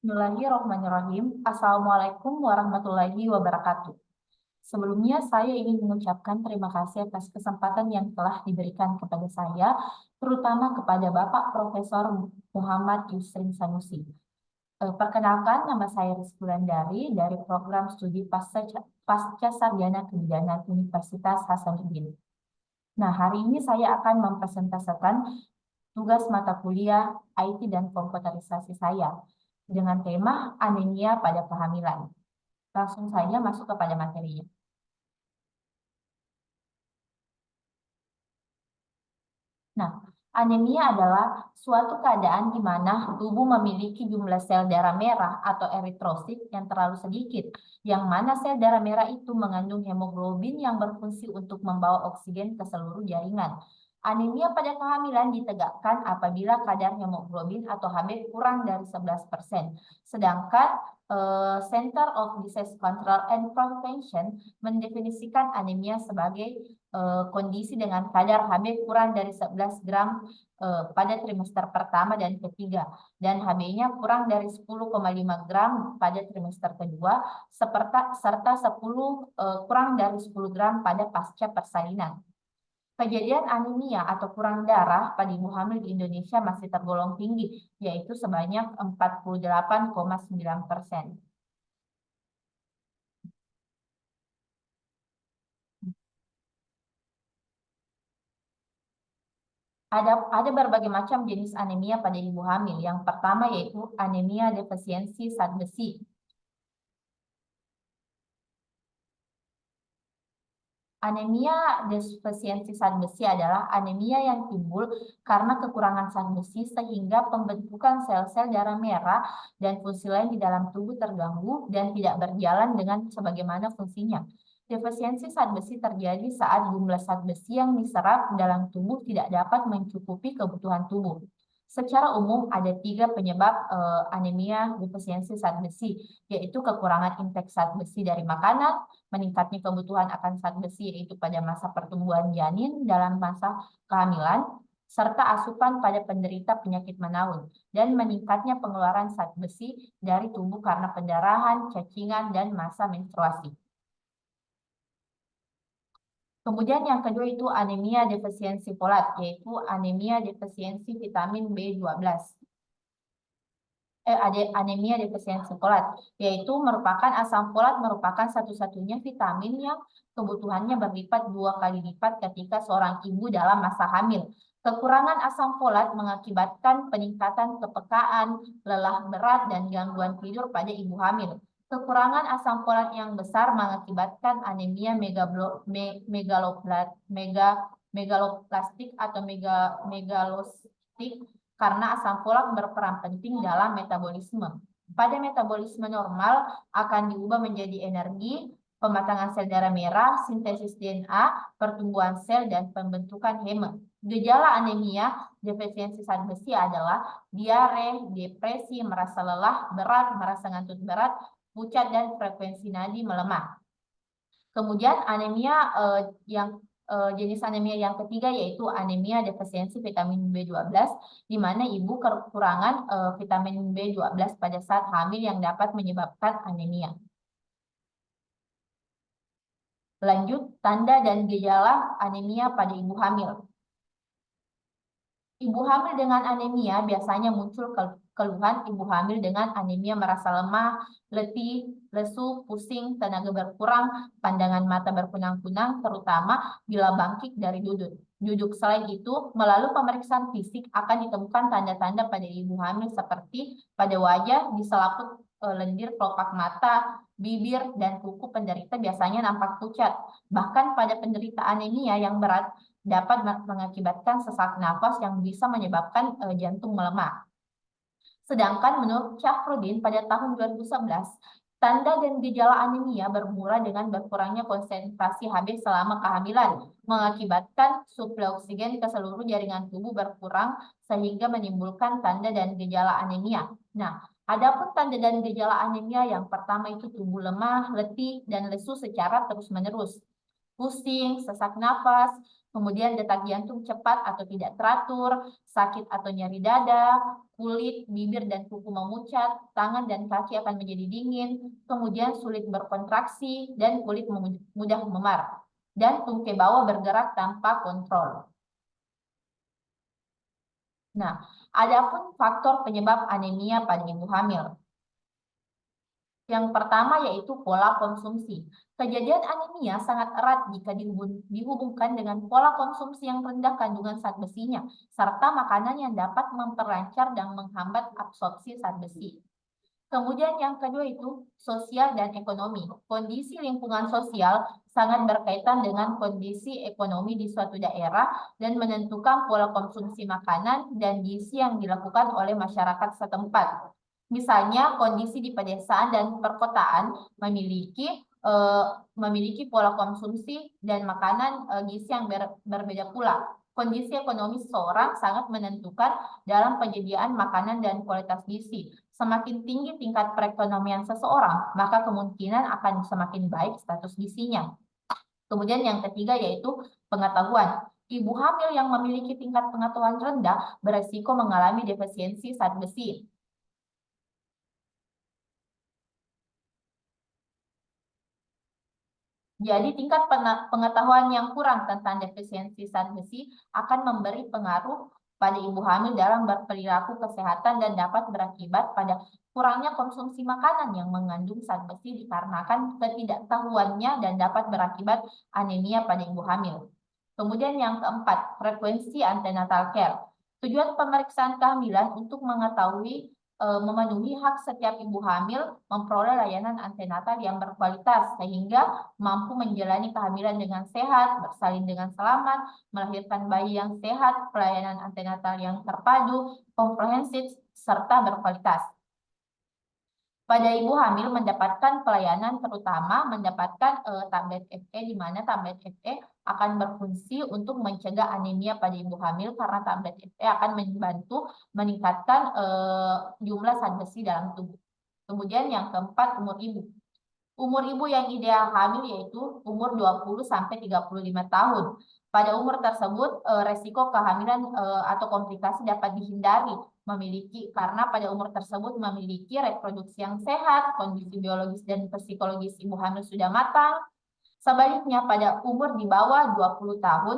Bismillahirrahmanirrahim. Assalamualaikum warahmatullahi wabarakatuh. Sebelumnya saya ingin mengucapkan terima kasih atas kesempatan yang telah diberikan kepada saya, terutama kepada Bapak Profesor Muhammad Yusrin Sanusi. Perkenalkan, nama saya Rizky Wulandari dari Program Studi Pasca Sarjana Kebidanan Universitas Hasanuddin. Nah, hari ini saya akan mempresentasikan tugas mata kuliah IT dan komputerisasi saya dengan tema anemia pada kehamilan. Langsung saja masuk kepada materinya. Nah, anemia adalah suatu keadaan di mana tubuh memiliki jumlah sel darah merah atau eritrosit yang terlalu sedikit, yang mana sel darah merah itu mengandung hemoglobin yang berfungsi untuk membawa oksigen ke seluruh jaringan. Anemia pada kehamilan ditegakkan apabila kadar hemoglobin atau Hb kurang dari 11%. Sedangkan Center of Disease Control and Prevention mendefinisikan anemia sebagai kondisi dengan kadar Hb kurang dari 11 gram pada trimester pertama dan ketiga, dan Hb-nya kurang dari 10,5 gram pada trimester kedua, serta 10 kurang dari 10 gram pada pasca persalinan. Kejadian anemia atau kurang darah pada ibu hamil di Indonesia masih tergolong tinggi, yaitu sebanyak 48,9%. Ada berbagai macam jenis anemia pada ibu hamil. Yang pertama yaitu anemia defisiensi zat besi. Anemia defisiensi zat besi adalah anemia yang timbul karena kekurangan zat besi sehingga pembentukan sel-sel darah merah dan fungsi lain di dalam tubuh terganggu dan tidak berjalan dengan sebagaimana fungsinya. Defisiensi zat besi terjadi saat jumlah zat besi yang diserap dalam tubuh tidak dapat mencukupi kebutuhan tubuh. Secara umum ada 3 penyebab anemia defisiensi zat besi, yaitu kekurangan intake zat besi dari makanan, meningkatnya kebutuhan akan zat besi yaitu pada masa pertumbuhan janin dalam masa kehamilan, serta asupan pada penderita penyakit menaun, dan meningkatnya pengeluaran zat besi dari tubuh karena pendarahan, cacingan, dan masa menstruasi. Kemudian yang kedua itu anemia defisiensi folat, yaitu anemia defisiensi vitamin B12. Anemia defisiensi folat, yaitu merupakan asam folat merupakan satu-satunya vitamin yang kebutuhannya berlipat 2 kali lipat ketika seorang ibu dalam masa hamil. Kekurangan asam folat mengakibatkan peningkatan kepekaan, lelah berat, dan gangguan tidur pada ibu hamil. Kekurangan asam folat yang besar mengakibatkan anemia megaloplastik atau megalostik karena asam folat berperan penting dalam metabolisme. Pada metabolisme normal akan diubah menjadi energi, pematangan sel darah merah, sintesis DNA, pertumbuhan sel, dan pembentukan heme. Gejala anemia defisiensi zat besi adalah diare, depresi, merasa lelah berat, merasa ngantuk berat, pucat, dan frekuensi nadi melemah. Kemudian anemia jenis anemia yang ketiga yaitu anemia defisiensi vitamin B12, di mana ibu kekurangan vitamin B12 pada saat hamil yang dapat menyebabkan anemia. Lanjut, tanda dan gejala anemia pada ibu hamil. Ibu hamil dengan anemia biasanya muncul keluhan ibu hamil dengan anemia merasa lemah, letih, lesu, pusing, tenaga berkurang, pandangan mata berkunang-kunang, terutama bila bangkit dari duduk. Selain itu, melalui pemeriksaan fisik akan ditemukan tanda-tanda pada ibu hamil seperti pada wajah, di selaput lendir kelopak mata, bibir, dan kuku penderita biasanya nampak pucat. Bahkan pada penderita anemia yang berat, dapat mengakibatkan sesak nafas yang bisa menyebabkan jantung melemah. Sedangkan menurut Syafruddin pada tahun 2011, tanda dan gejala anemia bermula dengan berkurangnya konsentrasi Hb selama kehamilan, mengakibatkan suplai oksigen ke seluruh jaringan tubuh berkurang sehingga menimbulkan tanda dan gejala anemia. Nah, adapun tanda dan gejala anemia yang pertama itu tubuh lemah, letih, dan lesu secara terus-menerus, pusing, sesak nafas, kemudian detak jantung cepat atau tidak teratur, sakit atau nyeri dada, kulit, bibir, dan kuku memucat, tangan dan kaki akan menjadi dingin, kemudian sulit berkontraksi, dan kulit mudah memar. Dan tungkai bawah bergerak tanpa kontrol. Nah, adapun faktor penyebab anemia pada ibu hamil. Yang pertama yaitu pola konsumsi. Kejadian anemia sangat erat jika dihubungkan dengan pola konsumsi yang rendah kandungan zat besinya, serta makanan yang dapat memperlancar dan menghambat absorpsi zat besi. Kemudian yang kedua itu sosial dan ekonomi. Kondisi lingkungan sosial sangat berkaitan dengan kondisi ekonomi di suatu daerah dan menentukan pola konsumsi makanan dan gizi yang dilakukan oleh masyarakat setempat. Misalnya kondisi di pedesaan dan perkotaan memiliki pola konsumsi dan makanan gizi yang berbeda pula. Kondisi ekonomi seseorang sangat menentukan dalam penyediaan makanan dan kualitas gizi. Semakin tinggi tingkat perekonomian seseorang, maka kemungkinan akan semakin baik status gizinya. Kemudian yang ketiga yaitu pengetahuan. Ibu hamil yang memiliki tingkat pengetahuan rendah beresiko mengalami defisiensi zat besi. Jadi tingkat pengetahuan yang kurang tentang defisiensi zat besi akan memberi pengaruh pada ibu hamil dalam berperilaku kesehatan dan dapat berakibat pada kurangnya konsumsi makanan yang mengandung zat besi dikarenakan ketidaktahuannya dan dapat berakibat anemia pada ibu hamil. Kemudian yang keempat, frekuensi antenatal care. Tujuan pemeriksaan kehamilan untuk mengetahui memenuhi hak setiap ibu hamil memperoleh layanan antenatal yang berkualitas sehingga mampu menjalani kehamilan dengan sehat, bersalin dengan selamat, melahirkan bayi yang sehat, pelayanan antenatal yang terpadu, komprehensif, serta berkualitas. Pada ibu hamil mendapatkan pelayanan terutama mendapatkan tablet FE di mana tablet FE akan berfungsi untuk mencegah anemia pada ibu hamil karena tablet FE akan membantu meningkatkan jumlah zat besi dalam tubuh. Kemudian yang keempat, umur ibu. Umur ibu yang ideal hamil yaitu umur 20 sampai 35 tahun. Pada umur tersebut resiko kehamilan atau komplikasi dapat dihindari karena pada umur tersebut memiliki reproduksi yang sehat, kondisi biologis dan psikologis ibu hamil sudah matang. Sebaliknya pada umur di bawah 20 tahun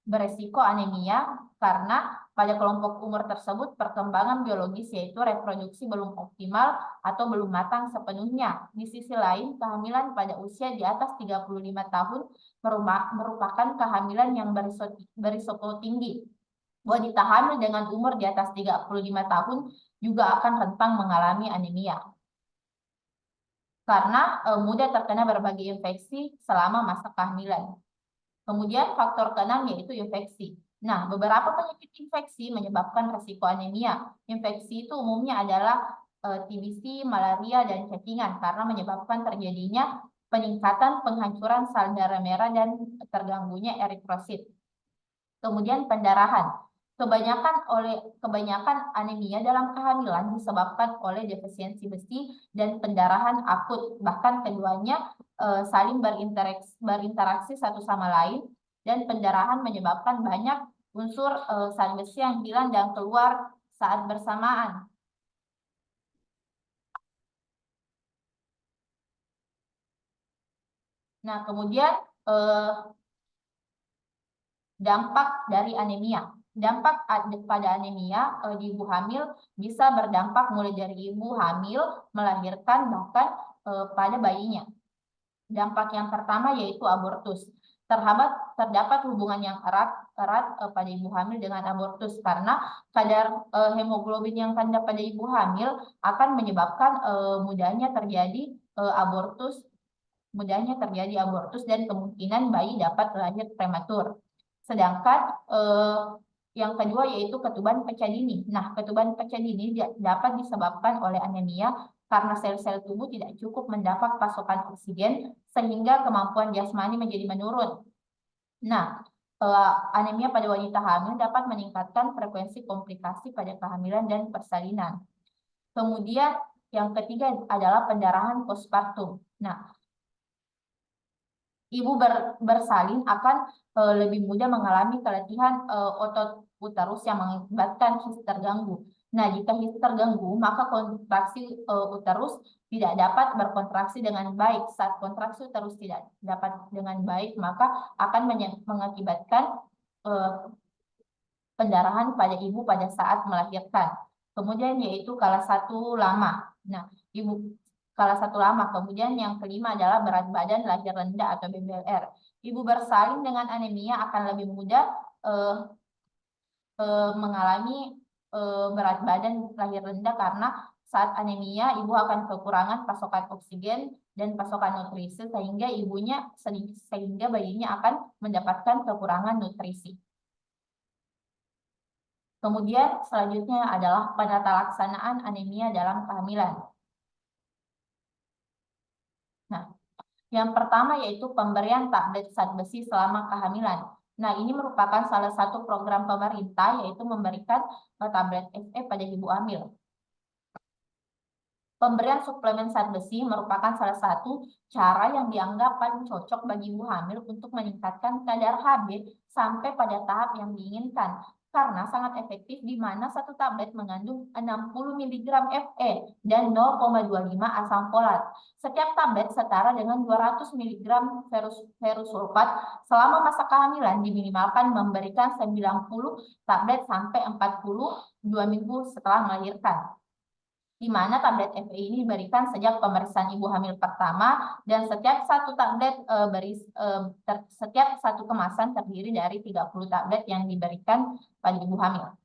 beresiko anemia karena pada kelompok umur tersebut perkembangan biologis yaitu reproduksi belum optimal atau belum matang sepenuhnya. Di sisi lain, kehamilan pada usia di atas 35 tahun merupakan kehamilan yang berisiko tinggi. Wanita hamil dengan umur di atas 35 tahun juga akan rentan mengalami anemia karena mudah terkena berbagai infeksi selama masa kehamilan. Kemudian faktor keenam yaitu infeksi. Nah, beberapa penyakit infeksi menyebabkan resiko anemia. Infeksi itu umumnya adalah TBC, malaria, dan cacingan karena menyebabkan terjadinya peningkatan penghancuran sel darah merah dan terganggunya eritrosit. Kemudian pendarahan. Kebanyakan anemia dalam kehamilan disebabkan oleh defisiensi besi dan pendarahan akut. Bahkan keduanya saling berinteraksi satu sama lain dan pendarahan menyebabkan banyak unsur zat besi yang hilang dan keluar saat bersamaan. Nah, kemudian dampak dari anemia. Dampak pada anemia di ibu hamil bisa berdampak mulai dari ibu hamil melahirkan bahkan pada bayinya. Dampak yang pertama yaitu abortus. Terdapat hubungan yang erat pada ibu hamil dengan abortus karena kadar hemoglobin yang rendah pada ibu hamil akan menyebabkan mudahnya terjadi abortus dan kemungkinan bayi dapat lahir prematur. Sedangkan yang kedua yaitu ketuban pecah dini. Nah, ketuban pecah dini dapat disebabkan oleh anemia karena sel-sel tubuh tidak cukup mendapat pasokan oksigen sehingga kemampuan jasmani menjadi menurun. Nah, anemia pada wanita hamil dapat meningkatkan frekuensi komplikasi pada kehamilan dan persalinan. Kemudian yang ketiga adalah pendarahan postpartum. Nah, ibu bersalin akan lebih mudah mengalami keletihan otot uterus yang mengakibatkan kis terganggu. Nah, jika HIS terganggu, maka kontraksi uterus tidak dapat berkontraksi dengan baik. Saat kontraksi uterus tidak dapat dengan baik, maka akan mengakibatkan pendarahan pada ibu pada saat melahirkan. Kemudian yaitu kala satu lama. Nah, kala satu lama. Kemudian yang kelima adalah berat badan lahir rendah atau BBLR. Ibu bersalin dengan anemia akan lebih mudah mengalami berat badan lahir rendah karena saat anemia ibu akan kekurangan pasokan oksigen dan pasokan nutrisi sehingga bayinya akan mendapatkan kekurangan nutrisi. Kemudian selanjutnya adalah penata laksanaan anemia dalam kehamilan. Nah, yang pertama yaitu pemberian tablet zat besi selama kehamilan. Nah, ini merupakan salah satu program pemerintah yaitu memberikan tablet FE pada ibu hamil. Pemberian suplemen zat besi merupakan salah satu cara yang dianggap paling cocok bagi ibu hamil untuk meningkatkan kadar Hb sampai pada tahap yang diinginkan. Karena sangat efektif di mana satu tablet mengandung 60 mg Fe dan 0,25 asam folat. Setiap tablet setara dengan 200 mg ferrous sulfat. Selama masa kehamilan diminimalkan memberikan 90 tablet sampai 42 minggu setelah melahirkan, di mana tablet Fe ini diberikan sejak pemeriksaan ibu hamil pertama dan setiap satu tablet setiap satu kemasan terdiri dari 30 tablet yang diberikan pada ibu hamil.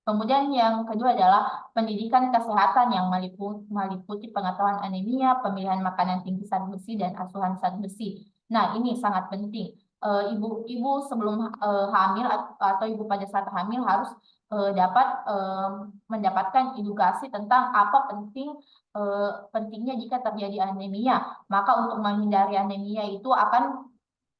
Kemudian yang kedua adalah pendidikan kesehatan yang meliputi pengetahuan anemia, pemilihan makanan tinggi zat besi, dan asuhan zat besi. Nah, ini sangat penting. Ibu sebelum hamil atau ibu pada saat hamil harus dapat mendapatkan edukasi tentang apa pentingnya jika terjadi anemia. Maka untuk menghindari anemia itu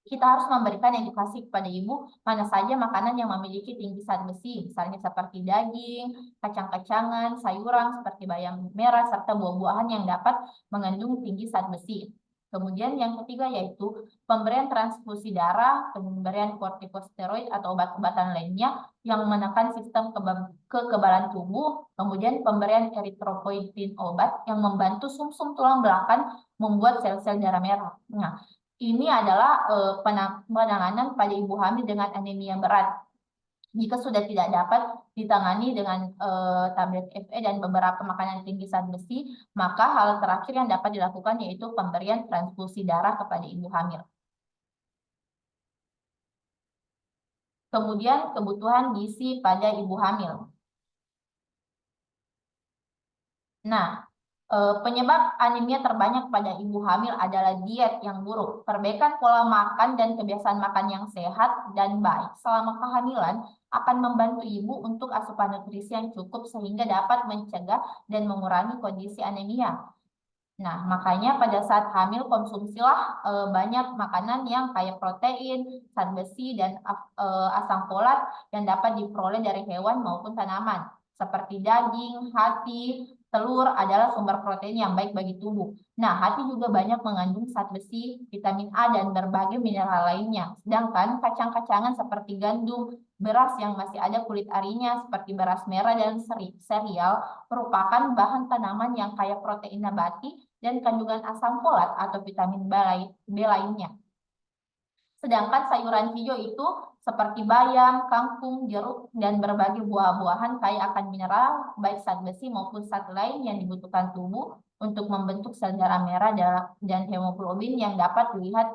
kita harus memberikan edukasi kepada ibu mana saja makanan yang memiliki tinggi zat besi, misalnya seperti daging, kacang-kacangan, sayuran seperti bayam merah, serta buah-buahan yang dapat mengandung tinggi zat besi. Kemudian yang ketiga yaitu pemberian transfusi darah, pemberian kortikosteroid atau obat-obatan lainnya yang menekan sistem kekebalan tubuh, kemudian pemberian eritropoietin obat yang membantu sumsum tulang belakang membuat sel-sel darah merah. Nah, ini adalah penanganan pada ibu hamil dengan anemia berat. Jika sudah tidak dapat ditangani dengan tablet Fe dan beberapa makanan tinggi zat besi, maka hal terakhir yang dapat dilakukan yaitu pemberian transfusi darah kepada ibu hamil. Kemudian kebutuhan gizi pada ibu hamil. Nah, penyebab anemia terbanyak pada ibu hamil adalah diet yang buruk. Perbaikan pola makan dan kebiasaan makan yang sehat dan baik selama kehamilan akan membantu ibu untuk asupan nutrisi yang cukup sehingga dapat mencegah dan mengurangi kondisi anemia. Nah, makanya pada saat hamil konsumsilah banyak makanan yang kaya protein, zat besi, dan asam folat yang dapat diperoleh dari hewan maupun tanaman. Seperti daging, hati, telur adalah sumber protein yang baik bagi tubuh. Nah, hati juga banyak mengandung zat besi, vitamin A, dan berbagai mineral lainnya. Sedangkan kacang-kacangan seperti gandum, beras yang masih ada kulit arinya seperti beras merah dan sereal merupakan bahan tanaman yang kaya protein nabati dan kandungan asam folat atau vitamin B lainnya. Sedangkan sayuran hijau itu seperti bayam, kangkung, jeruk, dan berbagai buah-buahan kaya akan mineral, baik zat besi maupun zat lain yang dibutuhkan tubuh untuk membentuk sel darah merah dan hemoglobin yang dapat dilihat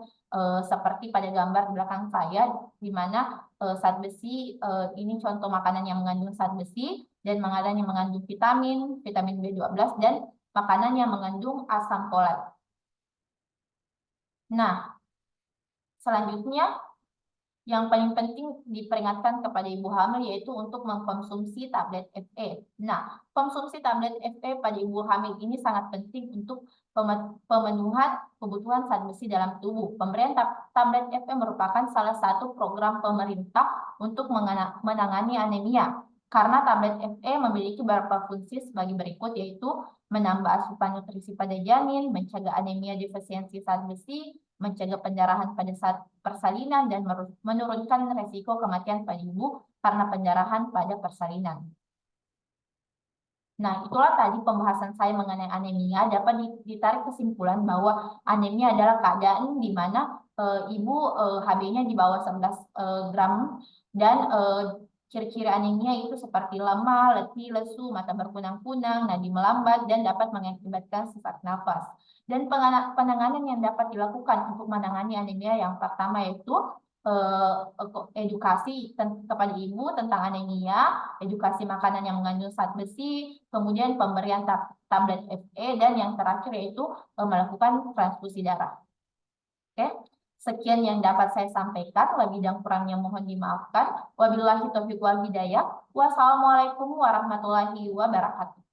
seperti pada gambar belakang saya, di mana zat besi ini contoh makanan yang mengandung zat besi dan makanan yang mengandung vitamin B12, dan makanan yang mengandung asam folat. Nah, selanjutnya, yang paling penting diperingatkan kepada ibu hamil yaitu untuk mengkonsumsi tablet Fe. Nah, konsumsi tablet Fe pada ibu hamil ini sangat penting untuk pemenuhan kebutuhan zat besi dalam tubuh. Pemberian tablet Fe merupakan salah satu program pemerintah untuk menangani anemia. Karena tablet Fe memiliki beberapa fungsi sebagai berikut, yaitu menambah asupan nutrisi pada janin, mencegah anemia defisiensi zat besi, mencegah pendarahan pada saat persalinan, dan menurunkan resiko kematian pada ibu karena pendarahan pada persalinan. Nah, itulah tadi pembahasan saya mengenai anemia. Dapat ditarik kesimpulan bahwa anemia adalah keadaan di mana ibu HB-nya di bawah 11 gram dan ciri-ciri anemia itu seperti lemah, letih, lesu, mata berkunang-kunang, nadi melambat, dan dapat mengakibatkan sesak nafas. Dan penanganan yang dapat dilakukan untuk menangani anemia yang pertama yaitu edukasi kepada ibu tentang anemia, edukasi makanan yang mengandung zat besi, kemudian pemberian tablet Fe, dan yang terakhir yaitu melakukan transfusi darah. Oke, sekian yang dapat saya sampaikan. Lebih dan kurangnya mohon dimaafkan. Wabillahi taufiq wal hidayah. Wassalamualaikum warahmatullahi wabarakatuh.